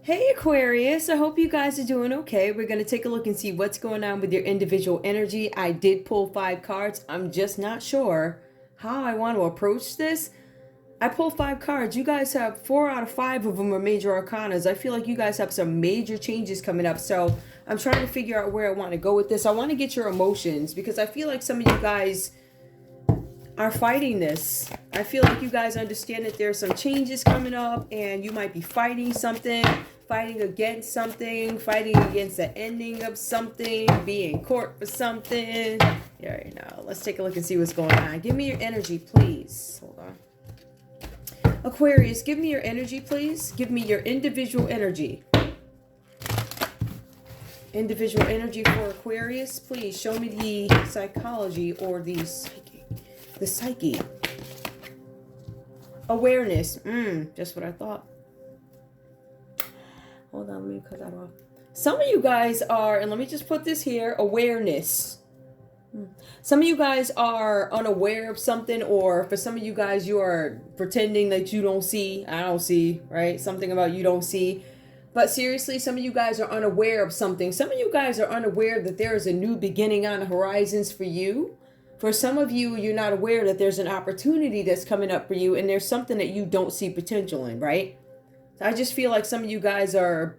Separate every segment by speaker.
Speaker 1: Hey Aquarius, I hope you guys are doing okay. We're going to take a look and see what's going on with your individual energy. I did pull 5 cards. I'm just not sure how I want to approach this. I pulled 5 cards. You guys have 4 out of 5 of them are major arcanas. I feel like you guys have some major changes coming up. So I'm trying to figure out where I want to go with this. I want to get your emotions because I feel like some of you guys are fighting this. I feel like you guys understand that there's some changes coming up and you might be fighting something, fighting against something, fighting against the ending of something, being in court for something. Yeah, right now, let's take a look and see what's going on. Give me your energy, please. Hold on. Aquarius, give me your energy, please. Give me your individual energy. Individual energy for Aquarius. Please show me the psychology or the psyche. Awareness. Just what I thought. Hold on, let me cut that off. Some of you guys are, and let me just put this here, awareness. Some of you guys are unaware of something, or for some of you guys, you are pretending that you don't see. I don't see, right? Something about you don't see. But seriously, some of you guys are unaware of something. Some of you guys are unaware that there is a new beginning on the horizons for you. For some of you, you're not aware that there's an opportunity that's coming up for you, and there's something that you don't see potential in, right? So I just feel like some of you guys are,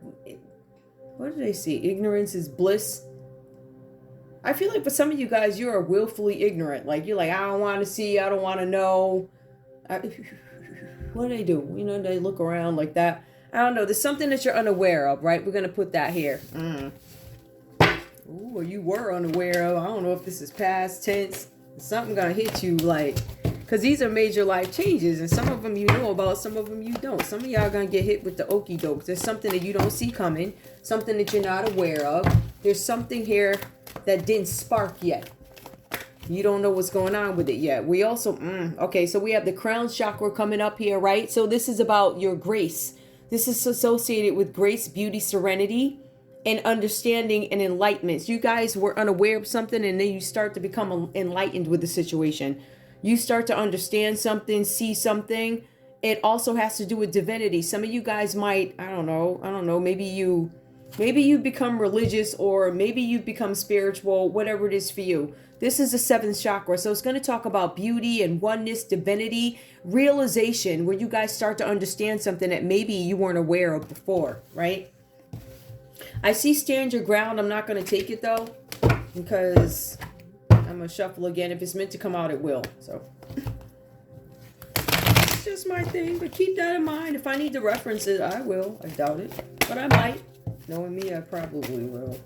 Speaker 1: what do they see? Ignorance is bliss. I feel like for some of you guys, you are willfully ignorant. Like, you're like, I don't want to see, I don't want to know. What do they do? You know, they look around like that. I don't know. There's something that you're unaware of, right? We're going to put that here. Ooh, or you were unaware of. I don't know if this is past tense. Something gonna hit you, like, because these are major life changes, and some of them you know about, some of them you don't. Some of y'all gonna get hit with the okie dokes. There's something that you don't see coming, something that you're not aware of. There's something here that didn't spark yet. You don't know what's going on with it yet. We also, okay, so we have the crown chakra coming up here, right? So this is about your grace. This is associated with grace, beauty, serenity, and understanding and enlightenment. You guys were unaware of something, and then you start to become enlightened with the situation. You start to understand something, see something. It also has to do with divinity. Some of you guys might, I don't know, maybe you become religious, or maybe you become spiritual, whatever it is for you. This is the 7th chakra, so it's going to talk about beauty and oneness, divinity, realization, where you guys start to understand something that maybe you weren't aware of before, right? I see stand your ground. I'm not going to take it, though, because I'm going to shuffle again. If it's meant to come out, it will. So it's just my thing, but keep that in mind. If I need to reference it, I will. I doubt it, but I might. Knowing me, I probably will.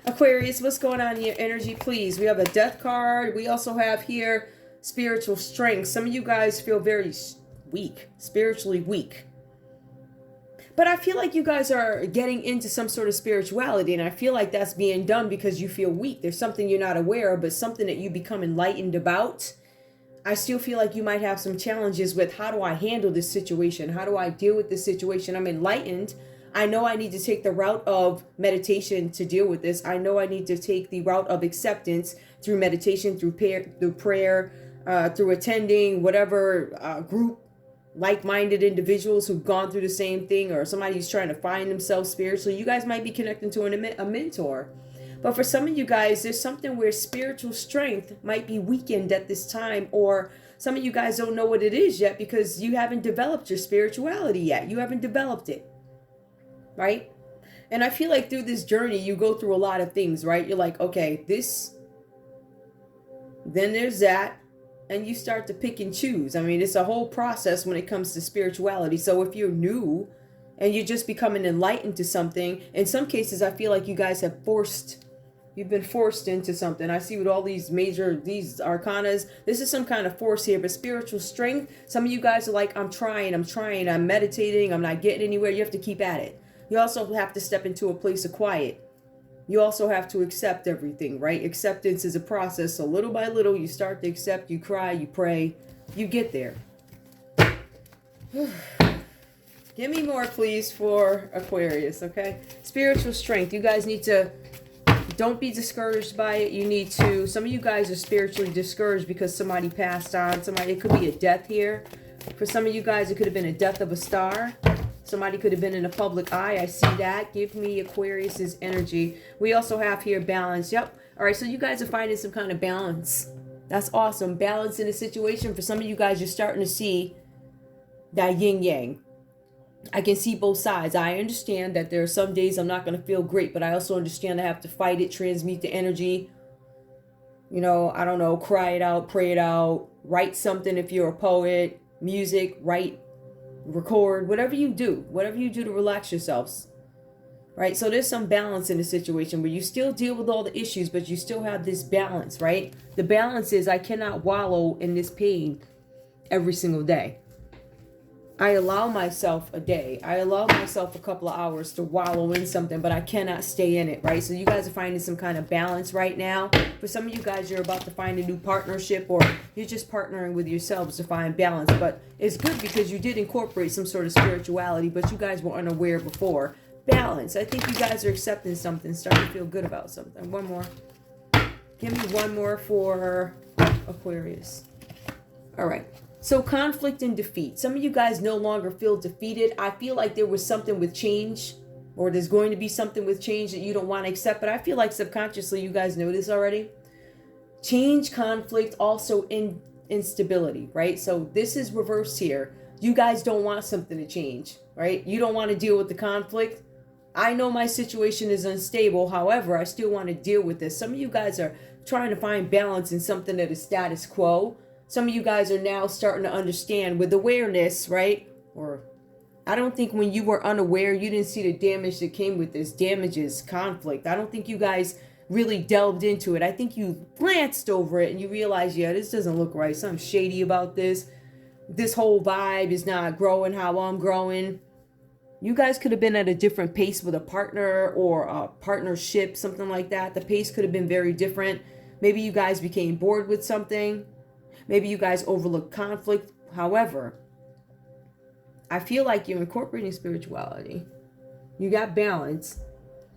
Speaker 1: Aquarius, what's going on in your energy, please? We have a death card. We also have here spiritual strength. Some of you guys feel very weak, spiritually weak. But I feel like you guys are getting into some sort of spirituality, and I feel like that's being done because you feel weak. There's something you're not aware of, but something that you become enlightened about. I still feel like you might have some challenges with, how do I handle this situation? How do I deal with this situation? I'm enlightened. I know I need to take the route of meditation to deal with this. I know I need to take the route of acceptance through meditation, through prayer, through attending whatever group, like-minded individuals who've gone through the same thing, or somebody who's trying to find themselves spiritually. You guys might be connecting to a mentor. But for some of you guys, there's something where spiritual strength might be weakened at this time, or some of you guys don't know what it is yet because you haven't developed your spirituality yet. You haven't developed it, right? And I feel like through this journey, you go through a lot of things, right? You're like, okay, this, then there's that. And you start to pick and choose. I mean, it's a whole process when it comes to spirituality. So if you're new and you're just becoming enlightened to something, in some cases, I feel like you guys have you've been forced into something. I see with all these these arcanas, this is some kind of force here, but spiritual strength, some of you guys are like, I'm trying, I'm meditating, I'm not getting anywhere. You have to keep at it. You also have to step into a place of quiet. You also have to accept everything, right? Acceptance is a process. So little by little, you start to accept, you cry, you pray, you get there. Give me more, please, for Aquarius, okay? Spiritual strength. You guys need to, don't be discouraged by it. You need to, some of you guys are spiritually discouraged because somebody passed on. It could be a death here. For some of you guys, it could have been a death of a star. Somebody could have been in a public eye. I see that. Give me Aquarius's energy. We also have here balance. Yep. All right, so you guys are finding some kind of balance. That's awesome. Balance in a situation. For some of you guys, you're starting to see that yin yang. I can see both sides. I understand that there are some days I'm not going to feel great, but I also understand I have to fight it, transmute the energy. You know, I don't know, cry it out, pray it out, write something if you're a poet, music, write, record, whatever you do to relax yourselves. Right? So there's some balance in the situation where you still deal with all the issues, but you still have this balance, right? The balance is I cannot wallow in this pain every single day. I allow myself a day. I allow myself a couple of hours to wallow in something, but I cannot stay in it, right? So you guys are finding some kind of balance right now. For some of you guys, you're about to find a new partnership, or you're just partnering with yourselves to find balance. But it's good because you did incorporate some sort of spirituality, but you guys were unaware before. Balance. I think you guys are accepting something, starting to feel good about something. One more. Give me one more for Aquarius. All right. So conflict and defeat. Some of you guys no longer feel defeated. I feel like there was something with change, or there's going to be something with change that you don't want to accept. But I feel like subconsciously you guys know this already. Change, conflict, also instability, right? So this is reversed here. You guys don't want something to change, right? You don't want to deal with the conflict. I know my situation is unstable. However, I still want to deal with this. Some of you guys are trying to find balance in something that is status quo. Some of you guys are now starting to understand with awareness, right? Or I don't think when you were unaware, you didn't see the damage that came with this. Damages, conflict. I don't think you guys really delved into it. I think you glanced over it and you realized, yeah, this doesn't look right. Something shady about this. This whole vibe is not growing how I'm growing. You guys could have been at a different pace with a partner or a partnership, something like that. The pace could have been very different. Maybe you guys became bored with something. Maybe you guys overlook conflict. However, I feel like you're incorporating spirituality. You got balance.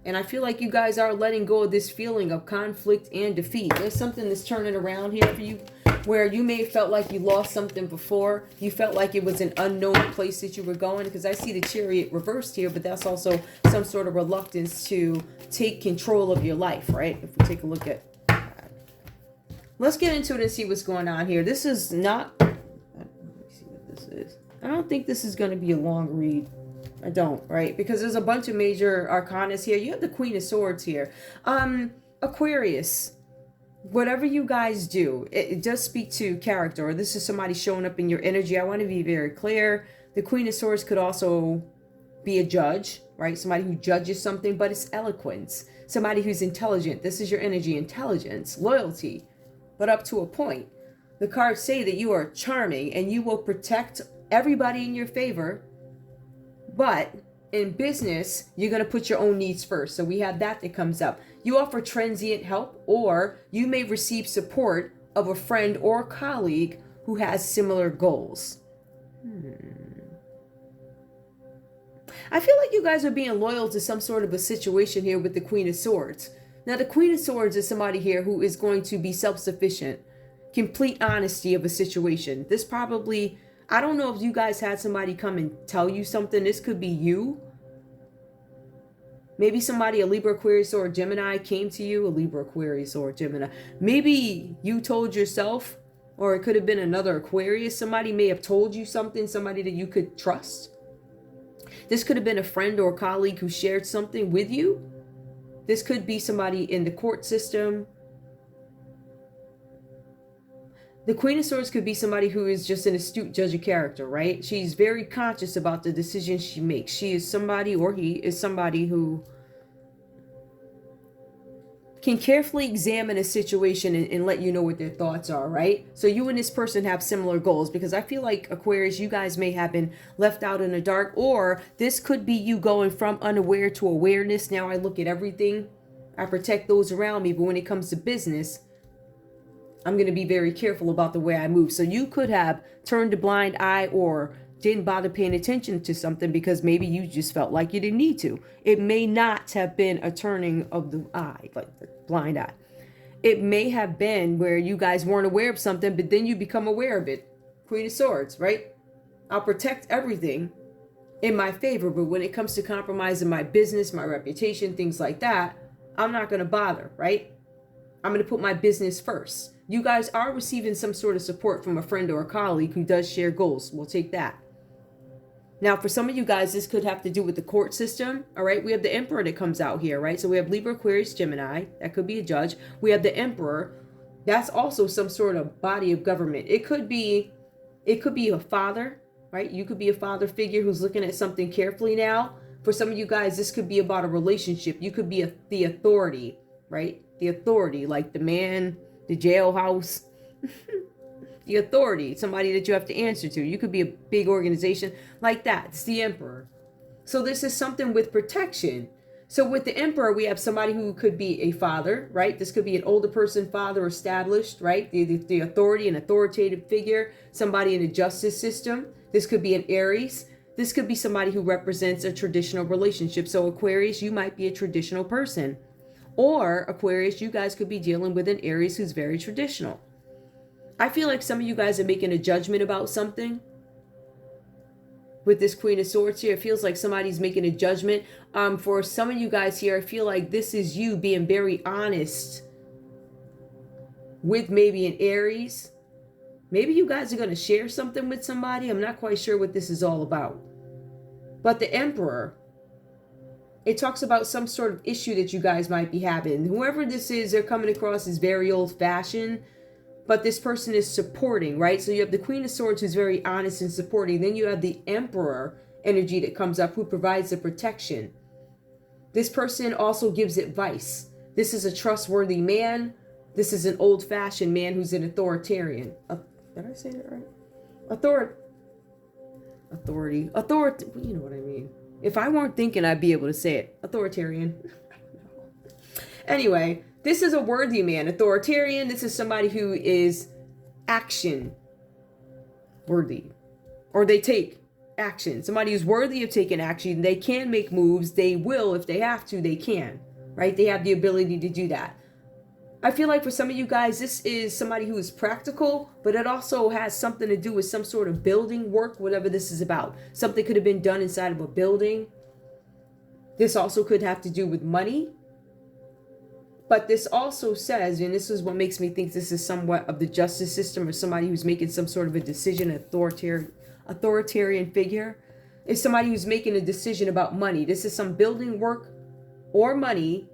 Speaker 1: And I feel like you guys are letting go of this feeling of conflict and defeat. There's something that's turning around here for you where you may have felt like you lost something before. You felt like it was an unknown place that you were going. Because I see the Chariot reversed here, but that's also some sort of reluctance to take control of your life, right? If we take a look at... Let's get into it and see what's going on here. This is not... Let me see what this is. I don't think this is going to be a long read. I don't, right? Because there's a bunch of major arcanas here. You have the Queen of Swords here. Aquarius, whatever you guys do, it does speak to character. Or this is somebody showing up in your energy. I want to be very clear. The Queen of Swords could also be a judge, right? Somebody who judges something, but it's eloquence. Somebody who's intelligent. This is your energy, intelligence, loyalty. But up to a point. The cards say that you are charming and you will protect everybody in your favor. But in business, you're going to put your own needs first. So we have that comes up. You offer transient help, or you may receive support of a friend or colleague who has similar goals. I feel like you guys are being loyal to some sort of a situation here with the Queen of Swords. Now, the Queen of Swords is somebody here who is going to be self-sufficient. Complete honesty of a situation. This probably... I don't know if you guys had somebody come and tell you something. This could be you. Maybe somebody, a Libra, Aquarius, or Gemini came to you. A Libra, Aquarius, or Gemini. Maybe you told yourself, or it could have been another Aquarius. Somebody may have told you something, somebody that you could trust. This could have been a friend or a colleague who shared something with you. This could be somebody in the court system. The Queen of Swords could be somebody who is just an astute judge of character, right? She's very conscious about the decisions she makes. She is somebody, or he is somebody who can carefully examine a situation and let you know what their thoughts are, right? So you and this person have similar goals, because I feel like, Aquarius, you guys may have been left out in the dark, or this could be you going from unaware to awareness. Now I look at everything. I protect those around me, but when it comes to business, I'm going to be very careful about the way I move. So you could have turned a blind eye or didn't bother paying attention to something because maybe you just felt like you didn't need to. It may not have been a turning of the eye, like the blind eye. It may have been where you guys weren't aware of something, but then you become aware of it. Queen of Swords, right? I'll protect everything in my favor. But when it comes to compromising my business, my reputation, things like that, I'm not going to bother, right? I'm going to put my business first. You guys are receiving some sort of support from a friend or a colleague who does share goals. We'll take that. Now, for some of you guys, this could have to do with the court system. All right. We have the Emperor that comes out here, right? So we have Libra, Aquarius, Gemini. That could be a judge. We have the Emperor. That's also some sort of body of government. It could be a father, right? You could be a father figure who's looking at something carefully now. For some of you guys, this could be about a relationship. You could be the authority, right? The authority, like the man, the jailhouse, the authority, somebody that you have to answer to. You could be a big organization like that. It's the Emperor. So this is something with protection. So with the Emperor, we have somebody who could be a father, right? This could be an older person, father, established, right? The authority, an authoritative figure, somebody in the justice system. This could be an Aries. This could be somebody who represents a traditional relationship. So Aquarius, you might be a traditional person. Or Aquarius, you guys could be dealing with an Aries who's very traditional. I feel like some of you guys are making a judgment about something. With this Queen of Swords here, it feels like somebody's making a judgment. For some of you guys here, I feel like this is you being very honest with maybe an Aries. Maybe you guys are going to share something with somebody. I'm not quite sure what this is all about. But the Emperor, it talks about some sort of issue that you guys might be having. Whoever this is, they're coming across as very old-fashioned. But this person is supporting, right? So you have the Queen of Swords who's very honest and supporting. Then you have the Emperor energy that comes up who provides the protection. This person also gives advice. This is a trustworthy man. This is an old-fashioned man who's an authoritarian. Did I say that right? Authority. You know what I mean. If I weren't thinking, I'd be able to say it. Authoritarian. Anyway. This is a worthy man, authoritarian. This is somebody who is action worthy, or they take action. Somebody who's worthy of taking action. They can make moves. They will, if they have to, they can, right? They have the ability to do that. I feel like for some of you guys, this is somebody who is practical, but it also has something to do with some sort of building work, whatever this is about. Something could have been done inside of a building. This also could have to do with money. But this also says, and this is what makes me think this is somewhat of the justice system or somebody who's making some sort of a decision, authoritarian figure, is somebody who's making a decision about money. This is some building work or money,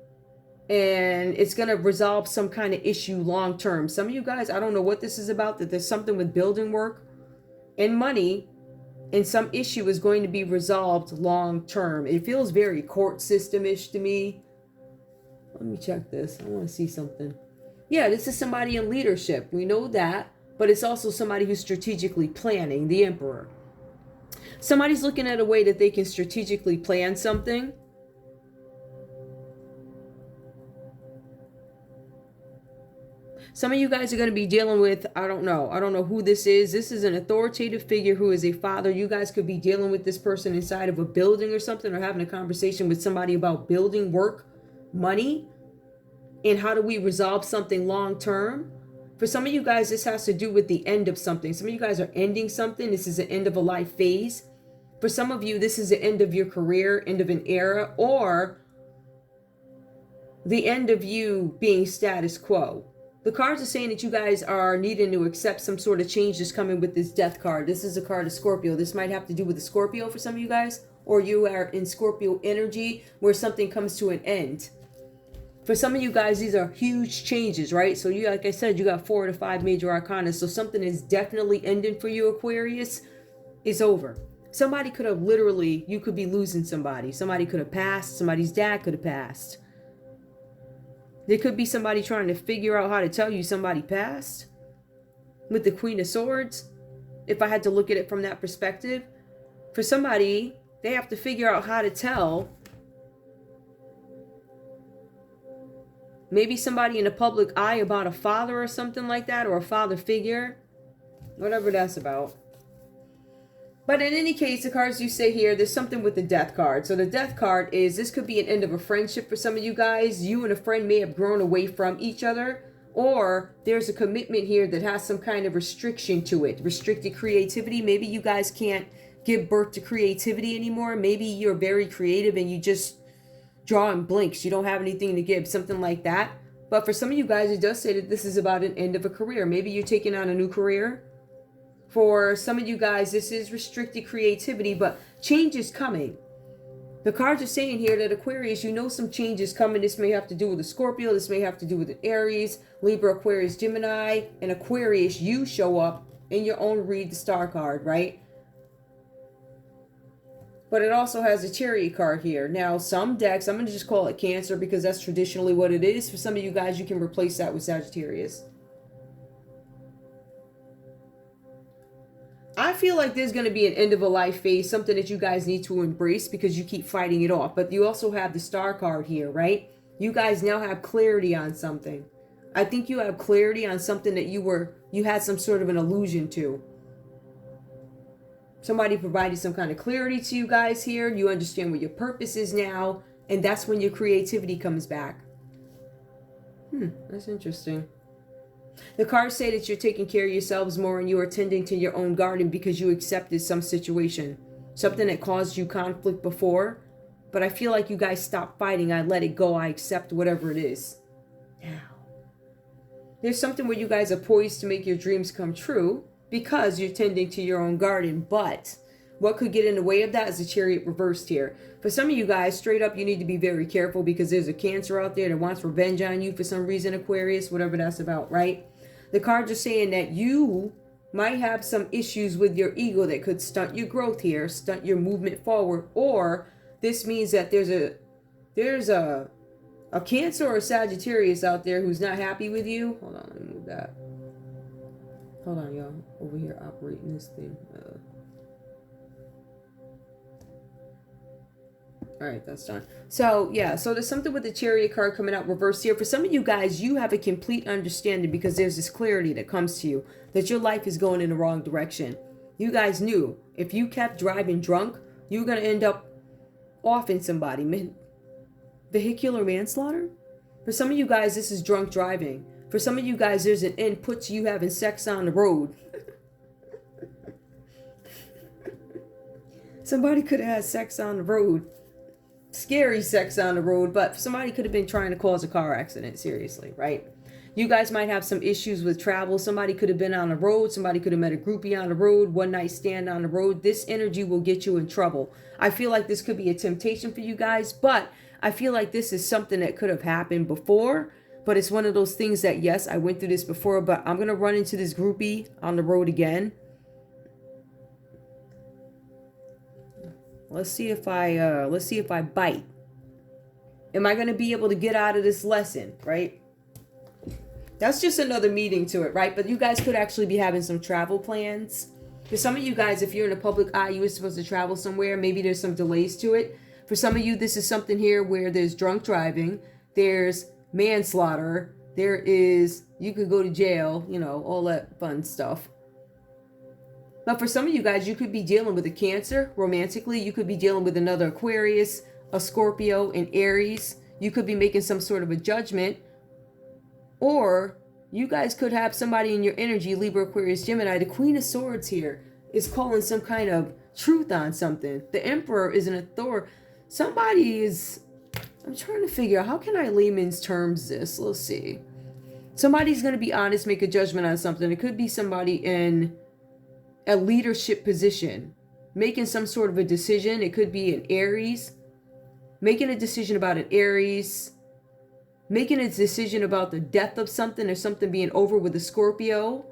Speaker 1: and it's going to resolve some kind of issue long term. Some of you guys, I don't know what this is about, that there's something with building work and money, and some issue is going to be resolved long term. It feels very court system-ish to me. Let me check this. I want to see something. Yeah, this is somebody in leadership. We know that. But it's also somebody who's strategically planning, the Emperor. Somebody's looking at a way that they can strategically plan something. Some of you guys are going to be dealing with, I don't know who this is. This is an authoritative figure who is a father. You guys could be dealing with this person inside of a building or something, or having a conversation with somebody about building work, money, and how do we resolve something long term. For some of you guys, this has to do with the end of something. Some of you guys are ending something. This is the end of a life phase. For some of you, this is the end of your career, end of an era, or the end of you being status quo. The cards are saying that you guys are needing to accept some sort of change that's coming with this death card. This is a card of Scorpio. This might have to do with the Scorpio for some of you guys, or you are in Scorpio energy where something comes to an end. For some of you guys, these are huge changes, right? So you, like I said, you got 4 to 5 major arcana. So something is definitely ending for you, Aquarius. It's over. Somebody could have literally, you could be losing somebody. Somebody could have passed. Somebody's dad could have passed. There could be somebody trying to figure out how to tell you somebody passed. With the Queen of Swords, if I had to look at it from that perspective, for somebody, they have to figure out how to tell. Maybe somebody in the public eye about a father or something like that, or a father figure. Whatever that's about. But in any case, the cards you say here, there's something with the death card. So the death card is, this could be an end of a friendship for some of you guys. You and a friend may have grown away from each other. Or there's a commitment here that has some kind of restriction to it. Restricted creativity. Maybe you guys can't give birth to creativity anymore. Maybe you're very creative and you just draw in blanks. You don't have anything to give, something like that. But for some of you guys, it does say that this is about an end of a career. Maybe you're taking on a new career. For some of you guys, this is restricted creativity, but change is coming. The cards are saying here that Aquarius, you know some change is coming. This may have to do with a Scorpio. This may have to do with an Aries, Libra, Aquarius, Gemini. And Aquarius, you show up in your own read, the star card, right? But it also has a Chariot card here. Now, some decks, I'm going to just call it Cancer because that's traditionally what it is. For some of you guys, you can replace that with Sagittarius. I feel like there's going to be an end of a life phase, something that you guys need to embrace because you keep fighting it off. But you also have the Star card here, right? You guys now have clarity on something. I think you have clarity on something that you had some sort of an illusion to. Somebody provided some kind of clarity to you guys here. You understand what your purpose is now. And that's when your creativity comes back. That's interesting. The cards say that you're taking care of yourselves more and you are tending to your own garden because you accepted some situation. Something that caused you conflict before. But I feel like you guys stopped fighting. I let it go. I accept whatever it is. Now, there's something where you guys are poised to make your dreams come true because you're tending to your own garden. But what could get in the way of that is the Chariot reversed here. For some of you guys, straight up, you need to be very careful because there's a Cancer out there that wants revenge on you for some reason, Aquarius, whatever that's about, right? The cards are saying that you might have some issues with your ego that could stunt your growth here, stunt your movement forward, or this means that there's a Cancer or a Sagittarius out there who's not happy with you. Hold on, let me move that. Hold on, y'all. Over here operating this thing. All right, that's done. So, yeah, so there's something with the Chariot card coming out reversed here. For some of you guys, you have a complete understanding because there's this clarity that comes to you that your life is going in the wrong direction. You guys knew if you kept driving drunk, you were going to end up offing somebody. Vehicular manslaughter? For some of you guys, this is drunk driving. For some of you guys, there's an input to you having sex on the road. Somebody could have had sex on the road. Scary sex on the road, but somebody could have been trying to cause a car accident, seriously, right? You guys might have some issues with travel. Somebody could have been on the road. Somebody could have met a groupie on the road, one night stand on the road. This energy will get you in trouble. I feel like this could be a temptation for you guys, but I feel like this is something that could have happened before, but it's one of those things that, yes, I went through this before, but I'm going to run into this groupie on the road again. Let's see if I bite. Am I going to be able to get out of this lesson, right? That's just another meaning to it, right? But you guys could actually be having some travel plans. For some of you guys, if you're in a public eye, you were supposed to travel somewhere. Maybe there's some delays to it. For some of you, this is something here where there's drunk driving. There's manslaughter. There is, you could go to jail, you know, all that fun stuff. But for some of you guys, you could be dealing with a Cancer romantically. You could be dealing with another Aquarius, a Scorpio, an Aries. You could be making some sort of a judgment. Or you guys could have somebody in your energy, Libra, Aquarius, Gemini. The Queen of Swords here is calling some kind of truth on something. The Emperor is an authority. Somebody is, I'm trying to figure out, how can I layman's terms this? Let's see. Somebody's going to be honest, make a judgment on something. It could be somebody in a leadership position, making some sort of a decision. It could be an Aries, making a decision about an Aries, making a decision about the death of something or something being over with a Scorpio.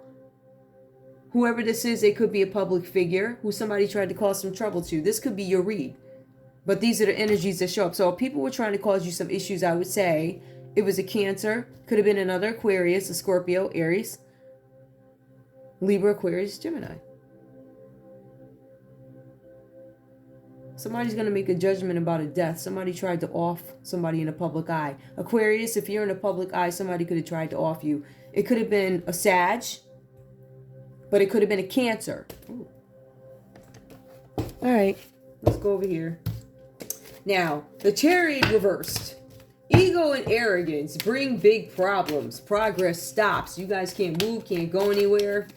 Speaker 1: Whoever this is, they could be a public figure who somebody tried to cause some trouble to. This could be your read. But these are the energies that show up. So if people were trying to cause you some issues, I would say it was a Cancer, could have been another Aquarius, a Scorpio, Aries, Libra, Aquarius, Gemini. Somebody's going to make a judgment about a death. Somebody tried to off somebody in a public eye. Aquarius, if you're in a public eye, somebody could have tried to off you. It could have been a Sag, but it could have been a Cancer. Ooh. All right, let's go over here. Now, the Chariot reversed. Ego and arrogance bring big problems. Progress stops. You guys can't move, can't go anywhere.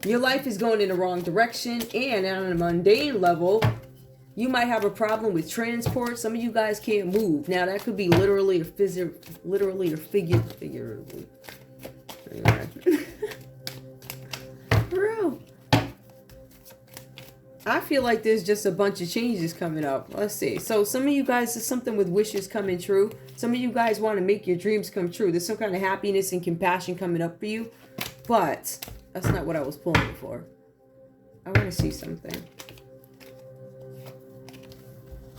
Speaker 1: Your life is going in the wrong direction, and on a mundane level, you might have a problem with transport. Some of you guys can't move. Now, that could be literally or figuratively. Anyway. For real. I feel like there's just a bunch of changes coming up. Let's see. So some of you guys, there's something with wishes coming true. Some of you guys want to make your dreams come true. There's some kind of happiness and compassion coming up for you. But that's not what I was pulling for. I want to see something.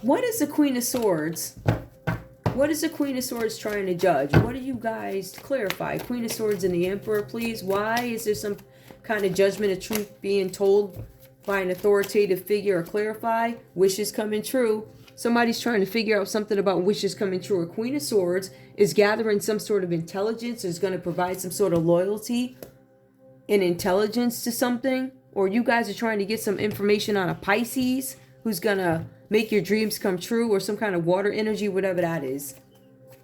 Speaker 1: What is the Queen of Swords? What is the Queen of Swords trying to judge? What do you guys clarify? Queen of Swords and the Emperor, please. Why is there some kind of judgment of truth being told by an authoritative figure or clarify? Wishes coming true. Somebody's trying to figure out something about wishes coming true. A Queen of Swords is gathering some sort of intelligence, is going to provide some sort of loyalty and intelligence to something. Or you guys are trying to get some information on a Pisces who's going to make your dreams come true, or some kind of water energy, whatever that is.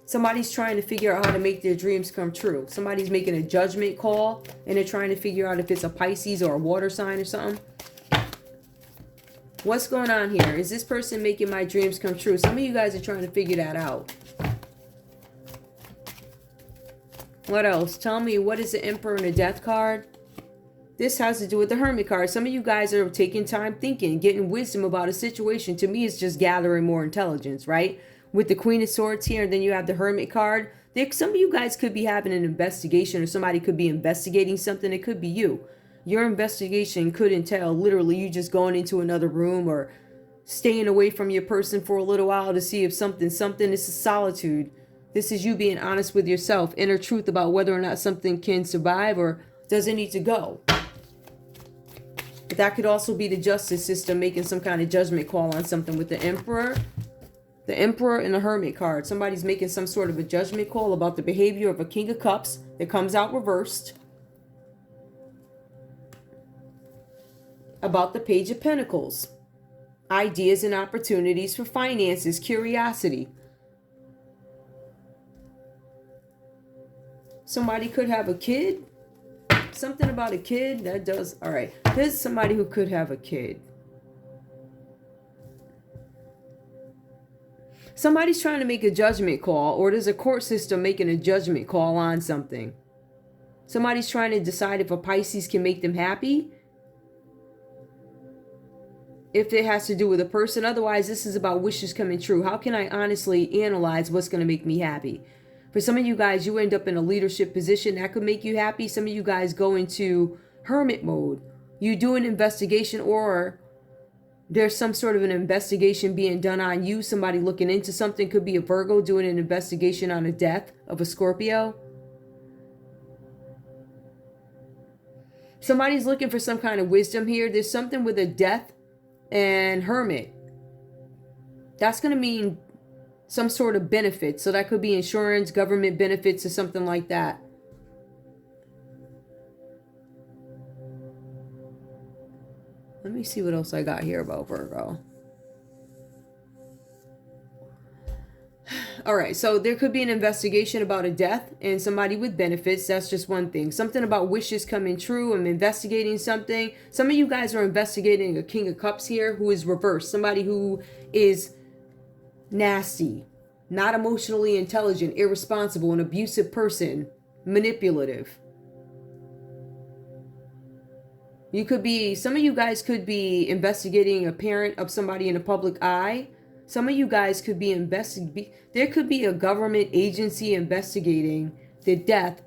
Speaker 1: Somebody's trying to figure out how to make their dreams come true. Somebody's making a judgment call and they're trying to figure out if it's a Pisces or a water sign or something. What's going on here? Is this person making my dreams come true? Some of you guys are trying to figure that out. What else? Tell me, what is the Emperor and the Death card? This has to do with the Hermit card. Some of you guys are taking time thinking, getting wisdom about a situation. To me, it's just gathering more intelligence, right? With the Queen of Swords here, and then you have the Hermit card. Some of you guys could be having an investigation, or somebody could be investigating something. It could be you. Your investigation could entail literally you just going into another room or staying away from your person for a little while to see if something. This is solitude. This is you being honest with yourself, inner truth about whether or not something can survive or does it need to go. But that could also be the justice system making some kind of judgment call on something with the Emperor. The Emperor and the Hermit card. Somebody's making some sort of a judgment call about the behavior of a King of Cups that comes out reversed. About the Page of Pentacles. Ideas and opportunities for finances, curiosity. Somebody could have a kid. Something about a kid that does. All right. There's somebody who could have a kid. Somebody's trying to make a judgment call, or there's a court system making a judgment call on something. Somebody's trying to decide if a Pisces can make them happy. If it has to do with a person. Otherwise, this is about wishes coming true. How can I honestly analyze what's going to make me happy? For some of you guys, you end up in a leadership position that could make you happy. Some of you guys go into hermit mode. You do an investigation, or there's some sort of an investigation being done on you. Somebody looking into something. Could be a Virgo doing an investigation on a death of a Scorpio. Somebody's looking for some kind of wisdom here. There's something with a death and hermit. That's going to mean some sort of benefit. So that could be insurance, government benefits, or something like that. Let me see what else I got here about Virgo. All right, so there could be an investigation about a death and somebody with benefits. That's just one thing. Something about wishes coming true. I'm investigating something. Some of you guys are investigating a King of Cups here who is reversed. Somebody who is nasty, not emotionally intelligent, irresponsible, an abusive person, manipulative. Some of you guys could be investigating a parent of somebody in the public eye. Some of you guys could be there could be a government agency investigating the death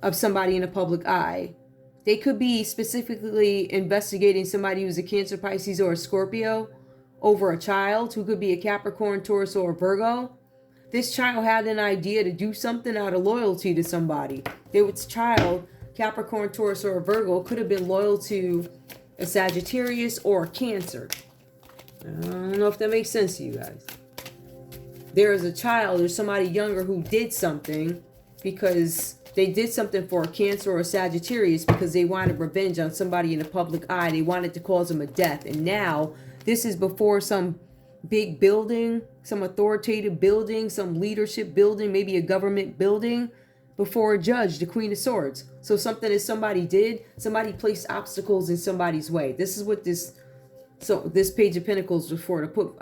Speaker 1: of somebody in the public eye. They could be specifically investigating somebody who's a Cancer, Pisces, or a Scorpio over a child who could be a Capricorn, Taurus, or a Virgo. This child had an idea to do something out of loyalty to somebody. This child, Capricorn, Taurus, or a Virgo, could have been loyal to a Sagittarius or a Cancer. I don't know if that makes sense to you guys. There is a child or somebody younger who did something because they did something for a Cancer or a Sagittarius because they wanted revenge on somebody in the public eye. They wanted to cause them a death. And now this is before some big building, some authoritative building, some leadership building, maybe a government building. before a judge, the Queen of Swords. So something that somebody did, somebody placed obstacles in somebody's way. This is what this Page of Pentacles was for, to put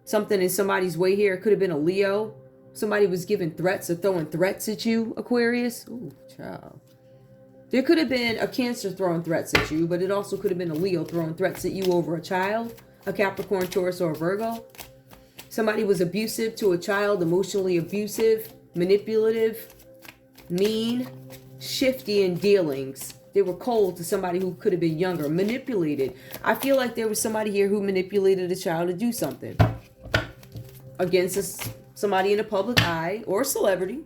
Speaker 1: something in somebody's way here. It could have been a Leo. Somebody was giving threats or throwing threats at you, Aquarius. Ooh, child. There could have been a Cancer throwing threats at you, but it also could have been a Leo throwing threats at you over a child, a Capricorn, Taurus, or a Virgo. Somebody was abusive to a child, emotionally abusive, manipulative, mean, shifty in dealings. They were cold to somebody who could have been younger, manipulated. I feel like there was somebody here who manipulated a child to do something against somebody in the public eye or a celebrity.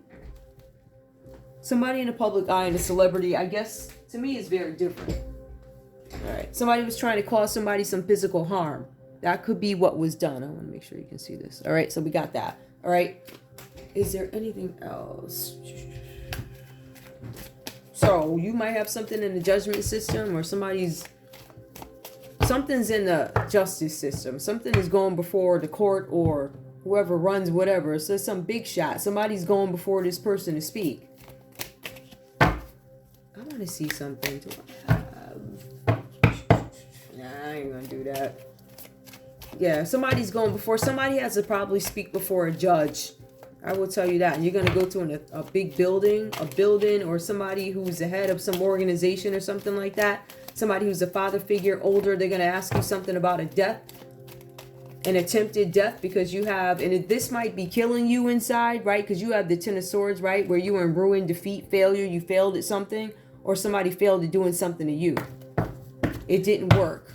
Speaker 1: Somebody in the public eye and a celebrity, I guess, to me, is very different. All right. Somebody was trying to cause somebody some physical harm. That could be what was done. I want to make sure you can see this. All right. So we got that. All right. Is there anything else? So you might have something in the judgment system, or something's in the justice system. Something is going before the court or whoever runs whatever. So some big shot. Somebody's going before this person to speak. I want to see something. Nah, I ain't going to do that. Yeah, somebody's going before. Somebody has to probably speak before a judge. I will tell you that. You're going to go to a big building, or somebody who's the head of some organization or something like that. Somebody who's a father figure, older. They're going to ask you something about a death, an attempted death, because you have, and this might be killing you inside, right? Because you have the Ten of Swords, right? Where you were in ruin, defeat, failure. You failed at something, or somebody failed at doing something to you. It didn't work.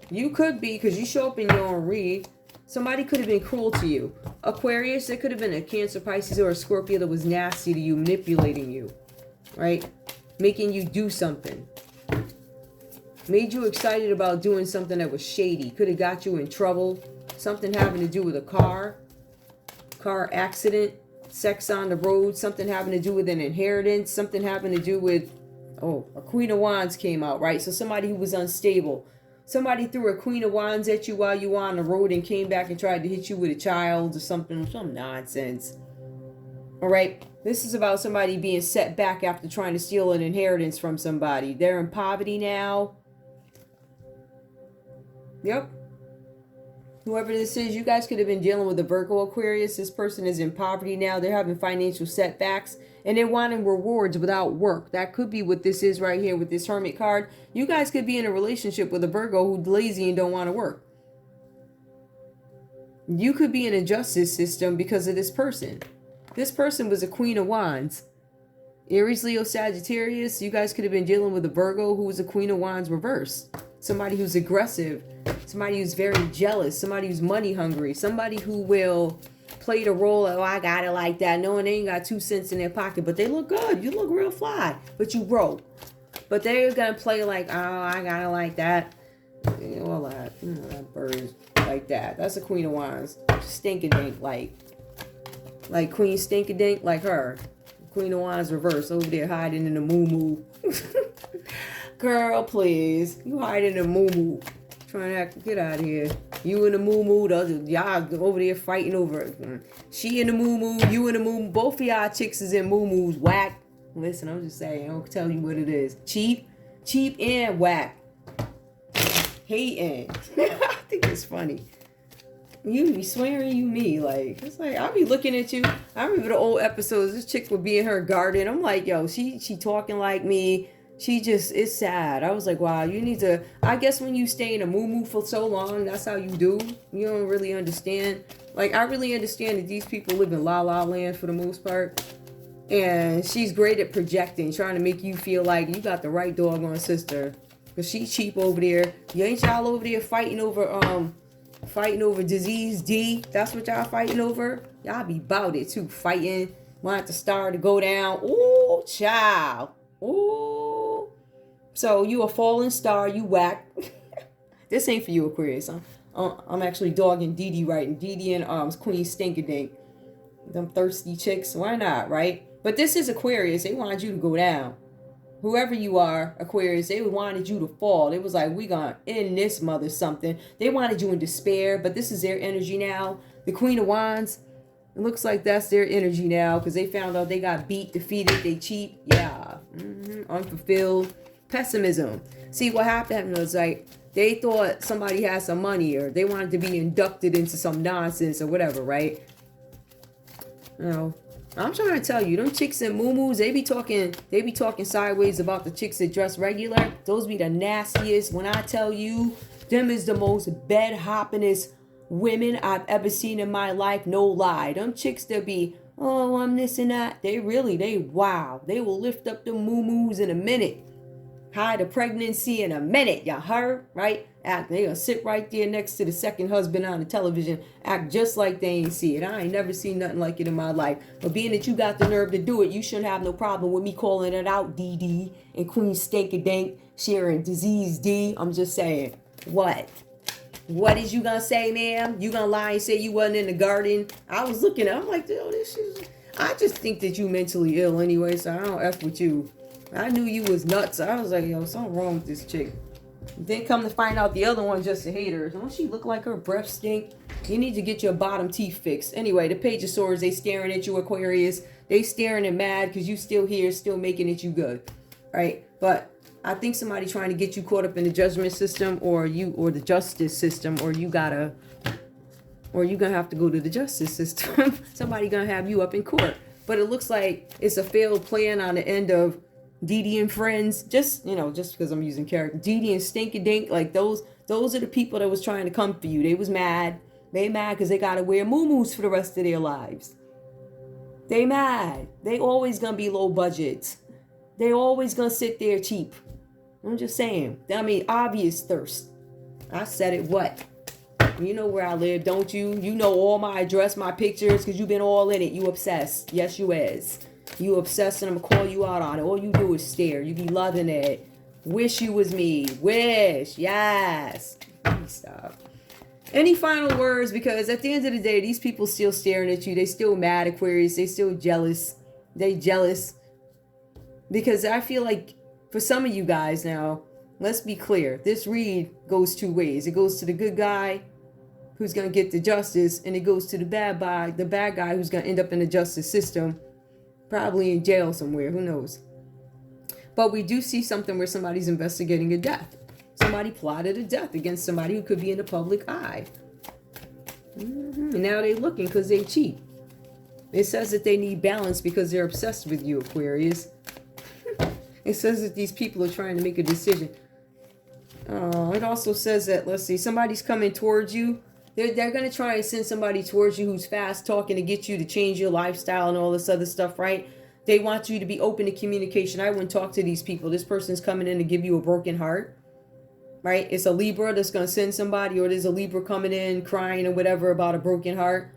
Speaker 1: You could be, because you show up in your own read, somebody could have been cruel to you. Aquarius, there could have been a Cancer, Pisces, or a Scorpio that was nasty to you, manipulating you, right? Making you do something. Made you excited about doing something that was shady. Could have got you in trouble. Something having to do with a car accident, sex on the road, something having to do with an inheritance, something having to do with, a Queen of Wands came out, right? So somebody who was unstable. Somebody threw a Queen of Wands at you while you were on the road and came back and tried to hit you with a child or something, some nonsense. All right. This is about somebody being set back after trying to steal an inheritance from somebody. They're in poverty now. Yep. Whoever this is, you guys could have been dealing with a Virgo, Aquarius. This person is in poverty now. They're having financial setbacks and they're wanting rewards without work. That could be what this is right here with this Hermit card. You guys could be in a relationship with a Virgo who's lazy and don't want to work. You could be in a justice system because of this person. This person was a Queen of Wands. Aries, Leo, Sagittarius. You guys could have been dealing with a Virgo who was a Queen of Wands reversed. Somebody who's aggressive. Somebody who's very jealous. Somebody who's money hungry. Somebody who will play the role of, I got it like that, knowing they ain't got 2 cents in their pocket, but they look good. You look real fly, but you broke. But they're going to play like, oh, I got it like that. All that, that bird like that. That's a Queen of Wands. Stinkadink, like Queen Stinkadink, like her. Queen of Wands reverse over there hiding in the moo-moo. Girl, please. You hiding in the moo-moo. Trying to get out of here. You in the moo-moo, y'all over there fighting over it. She in the moo-moo, you in the moo-moo. Both of y'all chicks is in moo-moos. Whack. Listen, I'm just saying. I'll tell you what it is. Cheap and whack. Hating. I think it's funny. You be swearing you me. Like, it's like, I'll be looking at you. I remember the old episodes. This chick would be in her garden. I'm like, yo, she talking like me. She just, it's sad. I was like, wow, you need to, I guess when you stay in a moo-moo for so long, that's how you do. You don't really understand. Like, I really understand that these people live in la-la land for the most part. And she's great at projecting, trying to make you feel like you got the right doggone sister. Because she's cheap over there. You ain't y'all over there fighting over disease D. That's what y'all fighting over. Y'all be about it too. Fighting. Want the star to go down. Ooh, child. Ooh. So you a falling star, you whack. This ain't for you, Aquarius. I'm actually dogging Dee Dee right. And Dee Dee and Queen Stinkadink. Them thirsty chicks. Why not, right? But this is Aquarius. They wanted you to go down. Whoever you are, Aquarius, they wanted you to fall. It was like, we gonna end this mother something. They wanted you in despair, but this is their energy now. The Queen of Wands. It looks like that's their energy now because they found out they got beat, defeated, they cheat. Yeah. Unfulfilled. Pessimism. See, what happened was like they thought somebody had some money or they wanted to be inducted into some nonsense or whatever, right? You know, I'm trying to tell you, them chicks in muumuus, they be talking sideways about the chicks that dress regular. Those be the nastiest. When I tell you, them is the most bed hoppingest women I've ever seen in my life. No lie. Them chicks that be, oh, I'm this and that. They wow. They will lift up the muumuus in a minute. Hide a pregnancy in a minute. Y'all heard? Right? They gonna sit right there next to the second husband on the television, act just like they ain't see it. I ain't never seen nothing like it in my life. But being that you got the nerve to do it, you shouldn't have no problem with me calling it out, DD and Queen Stanky-Dank, sharing disease D. I'm just saying. What? What is you gonna say, ma'am? You gonna lie and say you wasn't in the garden? I was looking at it, I'm like, yo, this is... I just think that you mentally ill anyway, so I don't F with you. I knew you was nuts. I was like, yo, something wrong with this chick. Then come to find out the other one just a hater. Don't she look like her breath stink? You need to get your bottom teeth fixed. Anyway, the Page of Swords, they staring at you, Aquarius. They staring and mad because you still here, still making it you good. Right? But I think somebody trying to get you caught up in the judgment system or the justice system, or you gonna have to go to the justice system. Somebody gonna have you up in court. But it looks like it's a failed plan on the end of Dee and friends, just because I'm using character. Dee and Stinky-Dink, like those are the people that was trying to come for you. They was mad. They mad because they gotta wear muumuus for the rest of their lives. They mad. They always gonna be low budget. They always gonna sit there cheap. I'm just saying. I mean, obvious thirst. I said it. What? You know where I live, don't you? You know all my address, my pictures, because you've been all in it. You obsessed. Yes, you is. You obsessed, and I'm gonna call you out on it. All you do is stare. You be loving it. Wish you was me. Wish. Yes. Stop. Any final words? Because at the end of the day, these people still staring at you. They still mad, Aquarius. They still jealous. They jealous. Because I feel like for some of you guys now, let's be clear. This read goes two ways. It goes to the good guy who's gonna get the justice, and it goes to the bad guy who's gonna end up in the justice system. Probably in jail somewhere, who knows. But we do see something where somebody's investigating a death. Somebody plotted a death against somebody who could be in the public eye. And now they're looking because they cheat. It says that they need balance because they're obsessed with you, Aquarius. It says that these people are trying to make a decision. It also says that, let's see, somebody's coming towards you. They're going to try and send somebody towards you who's fast talking to get you to change your lifestyle and all this other stuff, right? They want you to be open to communication. I wouldn't talk to these people. This person's coming in to give you a broken heart, right? It's a Libra that's going to send somebody, or there's a Libra coming in crying or whatever about a broken heart.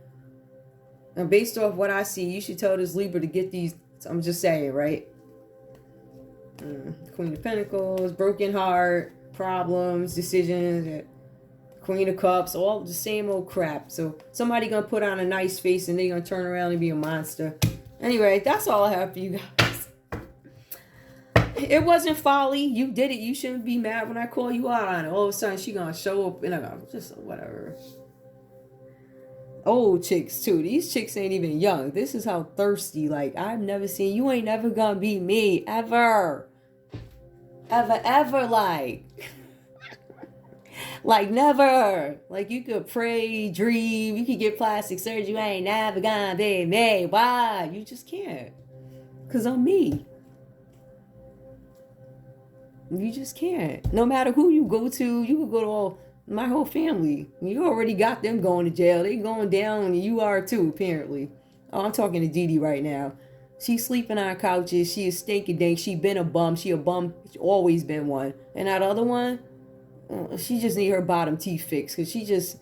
Speaker 1: And based off what I see, you should tell this Libra to get these. I'm just saying, right? Queen of Pentacles, broken heart, problems, decisions, Queen of Cups, all the same old crap. So somebody gonna put on a nice face and they gonna turn around and be a monster. Anyway, that's all I have for you guys. It wasn't folly. You did it. You shouldn't be mad when I call you out on it. All of a sudden she gonna show up and just whatever. Old chicks too. These chicks ain't even young. This is how thirsty. Like, I've never seen. You ain't never gonna be me ever. Ever like. Like never. Like you could pray, dream, you could get plastic surgery. You ain't never gonna be me. Why? You just can't. Cause I'm me. You just can't. No matter who you go to, you could go to all my whole family. You already got them going to jail. They going down and you are too, apparently. Oh, I'm talking to Dee right now. She's sleeping on couches. She is stinky-dink. She been a bum. She a bum. She always been one. And that other one, she just need her bottom teeth fixed because she just,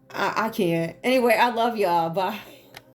Speaker 1: I can't. Anyway, I love y'all. Bye.